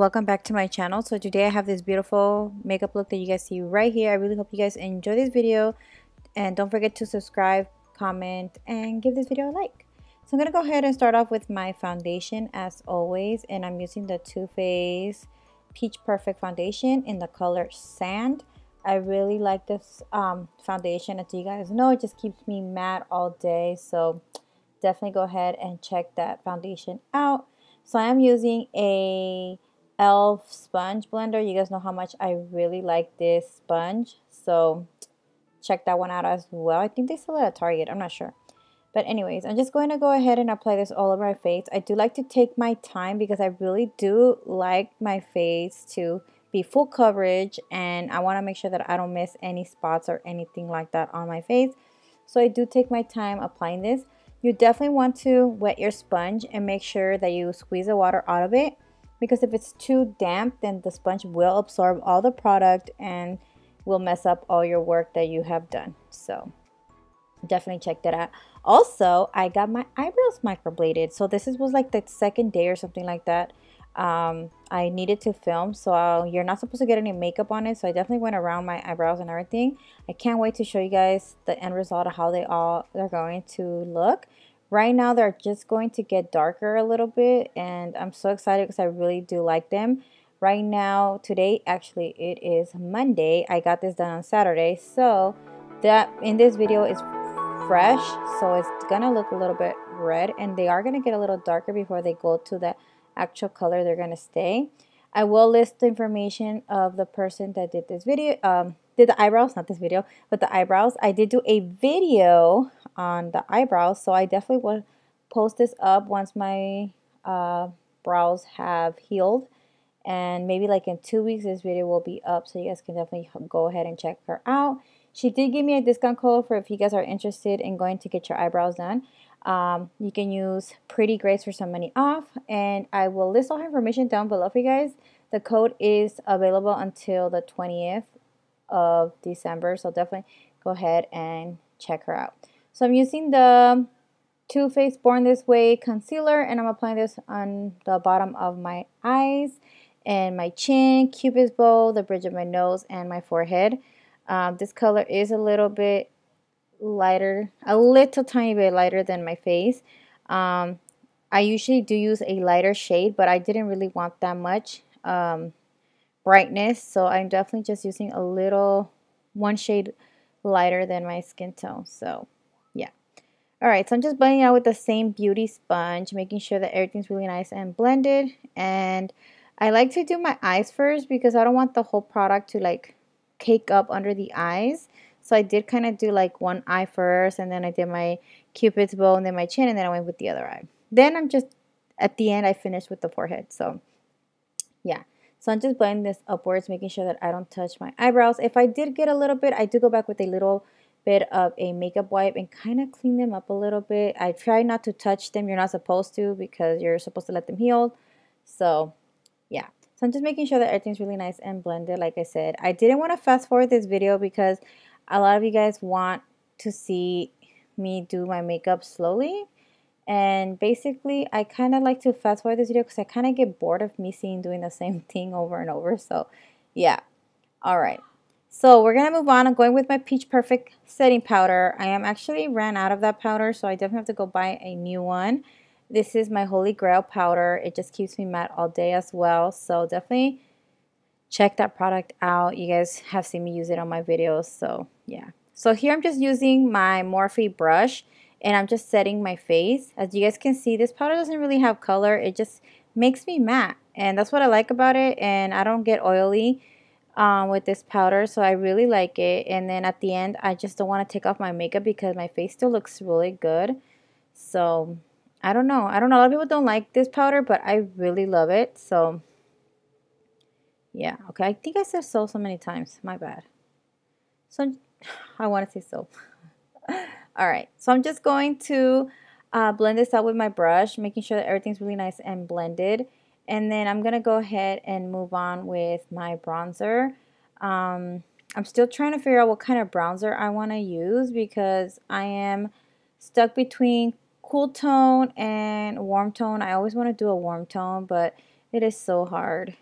welcome back to my channel. So today I have this beautiful makeup look that you guys see right here. I really hope you guys enjoy this video, and don't forget to subscribe, comment, and give this video a like. So I'm gonna go ahead and start off with my foundation as always, and I'm using the Too Faced Peach Perfect foundation in the color Sand. I really like this foundation. As you guys know, it just keeps me matte all day, so definitely go ahead and check that foundation out. So I am using a e.l.f. sponge blender. You guys know how much I really like this sponge, so check that one out as well. I think they sell it at Target, I'm not sure. But anyways, I'm just going to go ahead and apply this all over my face. I do like to take my time because I really do like my face to be full coverage, and I want to make sure that I don't miss any spots or anything like that on my face. So I do take my time applying this. You definitely want to wet your sponge and make sure that you squeeze the water out of it, because if it's too damp, then the sponge will absorb all the product and will mess up all your work that you have done. So definitely check that out. Also, I got my eyebrows microbladed. So this was like the second day or something like that. I needed to film, so you're not supposed to get any makeup on it, so I definitely went around my eyebrows and everything. I can't wait to show you guys the end result of how they're going to look. Right now they're just going to get darker a little bit, and I'm so excited because I really do like them. Right now, today actually it is Monday. I got this done on Saturday, so that in this video is fresh, so it's gonna look a little bit red, and they are gonna get a little darker before they go to the actual color they're gonna stay. I will list the information of the person that did this video, did the eyebrows, not this video, but the eyebrows. I did do a video on the eyebrows, so I definitely will post this up once my brows have healed, and maybe like in 2 weeks this video will be up, so you guys can definitely go ahead and check her out. She did give me a discount code for if you guys are interested in going to get your eyebrows done. You can use prettygrace for some money off, and I will list all her information down below for you guys. The code is available until the 20th of December, so definitely go ahead and check her out. So I'm using the Too Faced Born This Way concealer, and I'm applying this on the bottom of my eyes and my chin, cupid's bow, the bridge of my nose, and my forehead. This color is a little bit lighter, a little tiny bit lighter than my face. I usually do use a lighter shade, but I didn't really want that much brightness, so I'm definitely just using a little, one shade lighter than my skin tone. So yeah. Alright, so I'm just blending out with the same beauty sponge, making sure that everything's really nice and blended. And I like to do my eyes first because I don't want the whole product to like cake up under the eyes. So I did kind of do like one eye first, and then I did my cupid's bow, and then my chin, and then I went with the other eye. Then I'm just, at the end, I finished with the forehead. So yeah. So I'm just blending this upwards, making sure that I don't touch my eyebrows. If I did get a little bit, I do go back with a little bit of a makeup wipe and kind of clean them up a little bit. I try not to touch them. You're not supposed to, because you're supposed to let them heal. So yeah. So I'm just making sure that everything's really nice and blended. Like I said, I didn't want to fast forward this video because a lot of you guys want to see me do my makeup slowly. And basically, I kind of like to fast forward this video because I kind of get bored of me doing the same thing over and over. So yeah. Alright. So we're going to move on. I'm going with my Peach Perfect setting powder. I am actually ran out of that powder, so I definitely have to go buy a new one. This is my Holy Grail powder. It just keeps me matte all day as well. So definitely check that product out. You guys have seen me use it on my videos. So yeah. So here I'm just using my Morphe brush, and I'm just setting my face. As you guys can see, this powder doesn't really have color. It just makes me matte. And that's what I like about it. And I don't get oily with this powder. So I really like it. And then at the end, I just don't want to take off my makeup because my face still looks really good. So I don't know. A lot of people don't like this powder, but I really love it. So yeah. Okay. I think I said so many times. My bad. So I want to say so. Alright. So I'm just going to blend this out with my brush, making sure that everything's really nice and blended. And then I'm going to go ahead and move on with my bronzer. I'm still trying to figure out what kind of bronzer I want to use because I am stuck between cool tone and warm tone. I always want to do a warm tone, but it is so hard.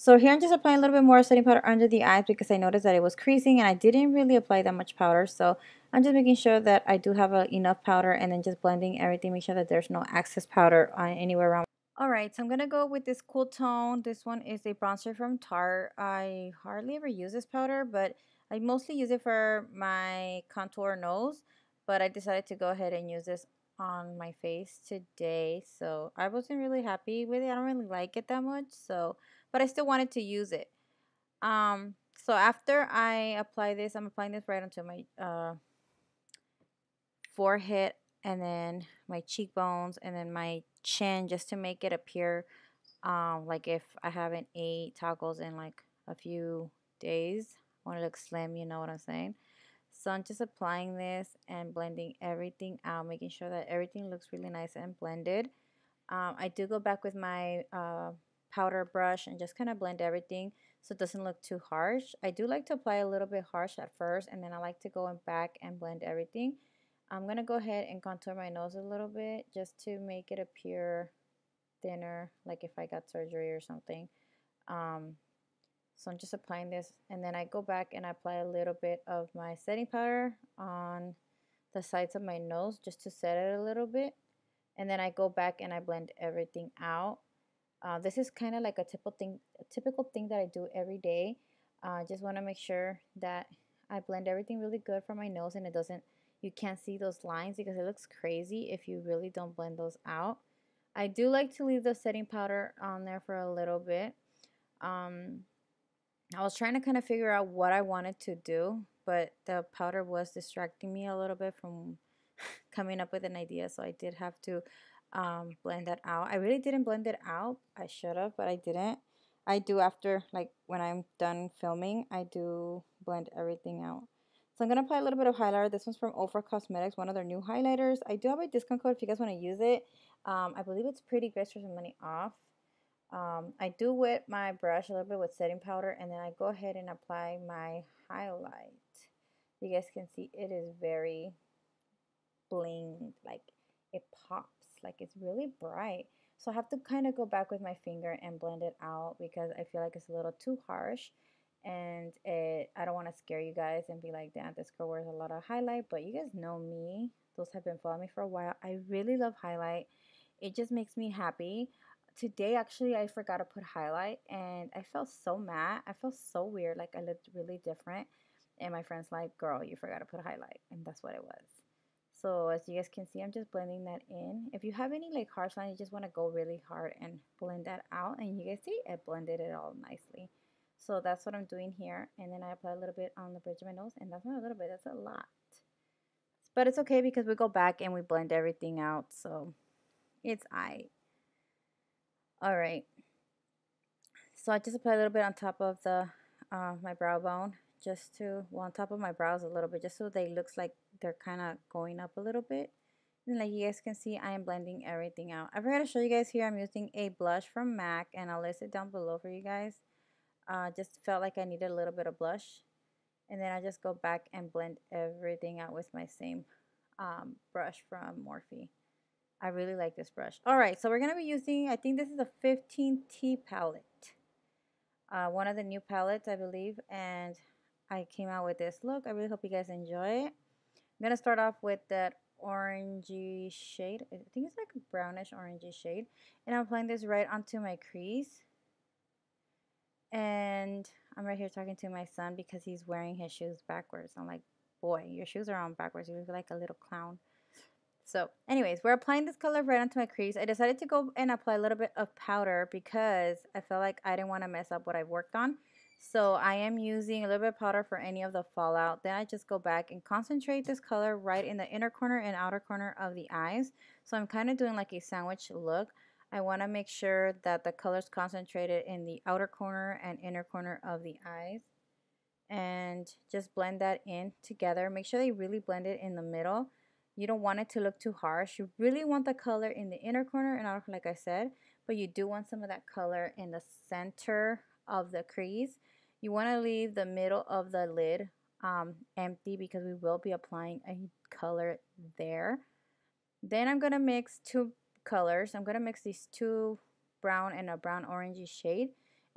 So here I'm just applying a little bit more setting powder under the eyes because I noticed that it was creasing and I didn't really apply that much powder. So I'm just making sure that I do have enough powder and then just blending everything, make sure that there's no excess powder anywhere around. Alright, so I'm going to go with this cool tone. This one is a bronzer from Tarte. I hardly ever use this powder, but I mostly use it for my contour nose. But I decided to go ahead and use this on my face today. So I wasn't really happy with it. I don't really like it that much. So, but I still wanted to use it. So after I apply this, I'm applying this right onto my forehead and then my cheekbones and then my chin just to make it appear like if I haven't ate tacos in like a few days. I want to look slim, you know what I'm saying? So I'm just applying this and blending everything out, making sure that everything looks really nice and blended. I do go back with my powder brush and just kind of blend everything so it doesn't look too harsh. I do like to apply a little bit harsh at first, and then I like to go back and blend everything. I'm going to go ahead and contour my nose a little bit just to make it appear thinner, like if I got surgery or something. So I'm just applying this, and then I go back and I apply a little bit of my setting powder on the sides of my nose just to set it a little bit. And then I go back and I blend everything out. This is kind of like a typical thing that I do every day. Just want to make sure that I blend everything really good from my nose, and it doesn't, you can't see those lines because it looks crazy if you really don't blend those out. I do like to leave the setting powder on there for a little bit. I was trying to kind of figure out what I wanted to do, but the powder was distracting me a little bit from coming up with an idea, so I did have to blend that out. I really didn't blend it out. I should have, but I didn't. I do after, like, when I'm done filming, I do blend everything out. So I'm going to apply a little bit of highlighter. This one's from Ofra Cosmetics, one of their new highlighters. I do have a discount code if you guys want to use it. I believe it's Prettygrace for some money off. I do wet my brush a little bit with setting powder, and then I go ahead and apply my highlight. You guys can see it is very blinged, like it pops, like it's really bright. So I have to kind of go back with my finger and blend it out because I feel like it's a little too harsh, and I don't want to scare you guys and be like, damn, this girl wears a lot of highlight. But you guys know me, those have been following me for a while. I really love highlight. It just makes me happy. Today actually I forgot to put highlight and I felt so mad. I felt so weird, like I looked really different, and my friend's like, girl, you forgot to put highlight, and that's what it was. So as you guys can see, I'm just blending that in. If you have any like harsh lines, you just want to go really hard and blend that out. And you guys see, I blended it all nicely. So that's what I'm doing here. And then I apply a little bit on the bridge of my nose. And that's not a little bit, that's a lot. But it's okay because we go back and we blend everything out. So it's aight. Alright. So I just apply a little bit on top of the my brow bone. Just to, well, on top of my brows a little bit. Just so they looks like they're kind of going up a little bit. And like you guys can see, I am blending everything out. I forgot to show you guys here, I'm using a blush from MAC, and I'll list it down below for you guys. Just felt like I needed a little bit of blush. And then I just go back and blend everything out with my same brush from Morphe. I really like this brush. Alright, so we're going to be using, I think this is a 15T palette. One of the new palettes, I believe. And I came out with this look. I really hope you guys enjoy it. I'm going to start off with that orangey shade. I think it's like a brownish orangey shade. And I'm applying this right onto my crease. And I'm right here talking to my son because he's wearing his shoes backwards. I'm like, boy, your shoes are on backwards. You look like a little clown. So anyways, we're applying this color right onto my crease. I decided to go and apply a little bit of powder because I felt like I didn't want to mess up what I've worked on. So I am using a little bit of powder for any of the fallout. Then I just go back and concentrate this color right in the inner corner and outer corner of the eyes. So I'm kind of doing like a sandwich look. I want to make sure that the color's concentrated in the outer corner and inner corner of the eyes. And just blend that in together. Make sure they really blend it in the middle. You don't want it to look too harsh. You really want the color in the inner corner and outer, like I said, but you do want some of that color in the center of the crease. You want to leave the middle of the lid empty because we will be applying a color there. Then I'm going to mix two colors. I'm going to mix these two brown and a brown orangey shade,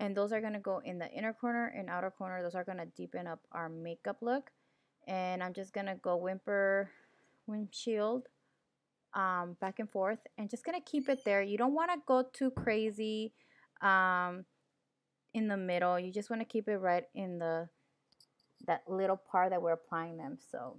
And those are going to go in the inner corner and outer corner. Those are going to deepen up our makeup look. And I'm just going to go windshield back and forth, and just going to keep it there. You don't want to go too crazy in the middle. You just want to keep it right in that little part that we're applying them, so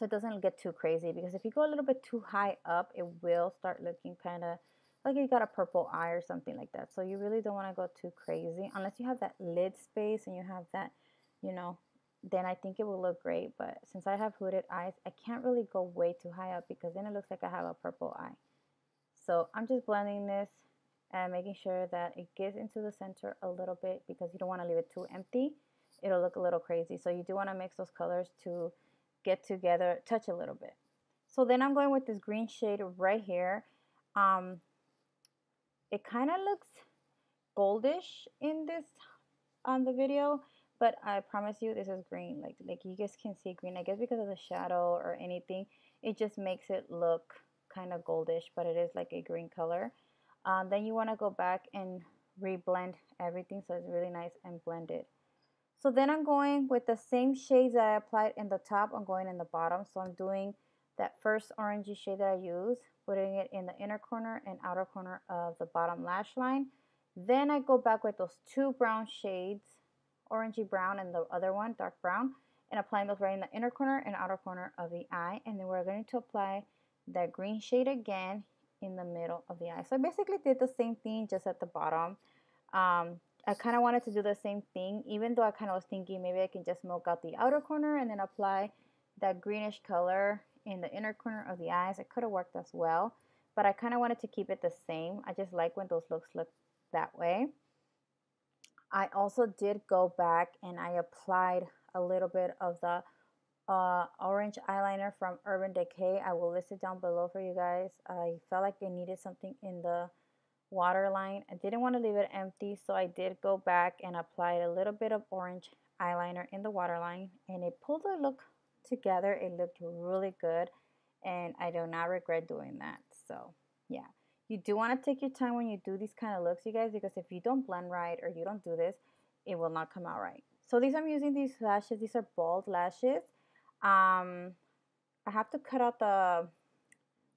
it doesn't get too crazy, because if you go a little bit too high up, it will start looking kind of like you got a purple eye or something like that. So you really don't want to go too crazy unless you have that lid space and you have that, you know, then I think it will look great. But since I have hooded eyes, I can't really go way too high up, because then it looks like I have a purple eye. So I'm just blending this and making sure that it gets into the center a little bit, because you don't want to leave it too empty. It'll look a little crazy. So you do want to mix those colors to get together, touch a little bit. So then I'm going with this green shade right here. It kind of looks goldish in this on the video, but I promise you this is green. Like you guys can see green. I guess because of the shadow or anything, it just makes it look kind of goldish, but it is like a green color. Then you want to go back and reblend everything so it's really nice and blended. So then I'm going with the same shades that I applied in the top. I'm going in the bottom. So I'm doing that first orangey shade that I used, putting it in the inner corner and outer corner of the bottom lash line. Then I go back with those two brown shades, orangey brown and the other one, dark brown, and applying those right in the inner corner and outer corner of the eye. And then we're going to apply that green shade again in the middle of the eye. So I basically did the same thing, just at the bottom. I kind of wanted to do the same thing, even though I kind of was thinking maybe I can just smoke out the outer corner and then apply that greenish color in the inner corner of the eyes. It could have worked as well, but I kind of wanted to keep it the same. I just like when those looks look that way. I also did go back and I applied a little bit of the orange eyeliner from Urban Decay. I will list it down below for you guys. I felt like I needed something in the Waterline. I didn't want to leave it empty, so I did go back and applied a little bit of orange eyeliner in the Waterline, and it pulled the look together. It looked really good, and I do not regret doing that. So yeah, you do want to take your time when you do these kind of looks, you guys, because if you don't blend right or you don't do this, it will not come out right. So I'm using these lashes. These are bald lashes. I have to cut out the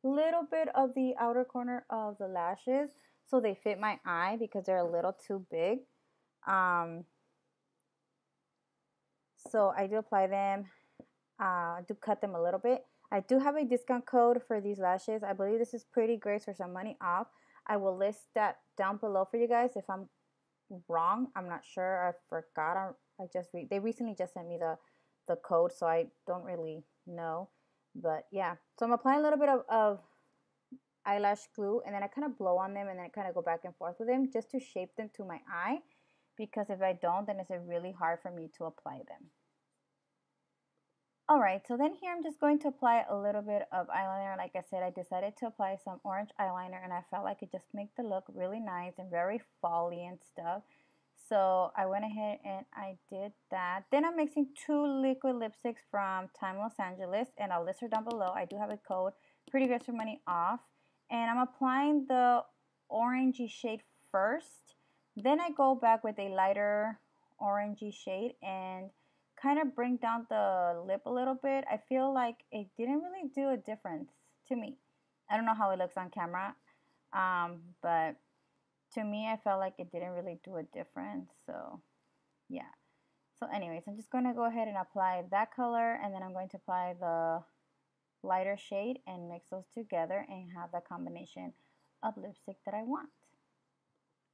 little bit of the outer corner of the lashes so they fit my eye, because they're a little too big. So I do apply them. I do cut them a little bit. I do have a discount code for these lashes. I believe this is prettygrace for some money off. I will list that down below for you guys. If I'm wrong, I'm not sure. I forgot. They recently just sent me the code, so I don't really know. But yeah, so I'm applying a little bit of eyelash glue, and then I kind of blow on them, and then I kind of go back and forth with them just to shape them to my eye, because if I don't, then it's really hard for me to apply them. Alright, so then here I'm just going to apply a little bit of eyeliner. Like I said, I decided to apply some orange eyeliner, and I felt like it just made the look really nice and very fall-y and stuff. So I went ahead and I did that. Then I'm mixing two liquid lipsticks from Timelosangeles, and I'll list her down below. I do have a code, prettygrace for money off. And I'm applying the orangey shade first. Then I go back with a lighter orangey shade and kind of bring down the lip a little bit. I feel like it didn't really do a difference to me. I don't know how it looks on camera, but to me, I felt like it didn't really do a difference. So yeah. So anyways, I'm just going to go ahead and apply that color, and then I'm going to apply the lighter shade and mix those together and have the combination of lipstick that I want.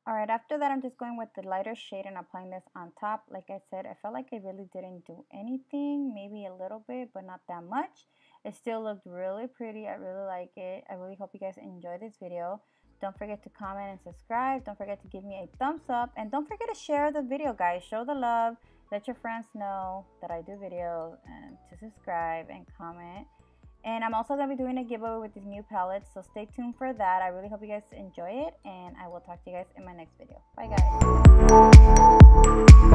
Alright, after that I'm just going with the lighter shade and applying this on top. Like I said, I felt like it really didn't do anything, maybe a little bit, but not that much. It still looked really pretty. I really like it. I really hope you guys enjoy this video. Don't forget to comment and subscribe. Don't forget to give me a thumbs up, and don't forget to share the video, guys. Show the love. Let your friends know that I do videos, and to subscribe and comment. And I'm also going to be doing a giveaway with these new palettes, so stay tuned for that. I really hope you guys enjoy it, and I will talk to you guys in my next video. Bye, guys.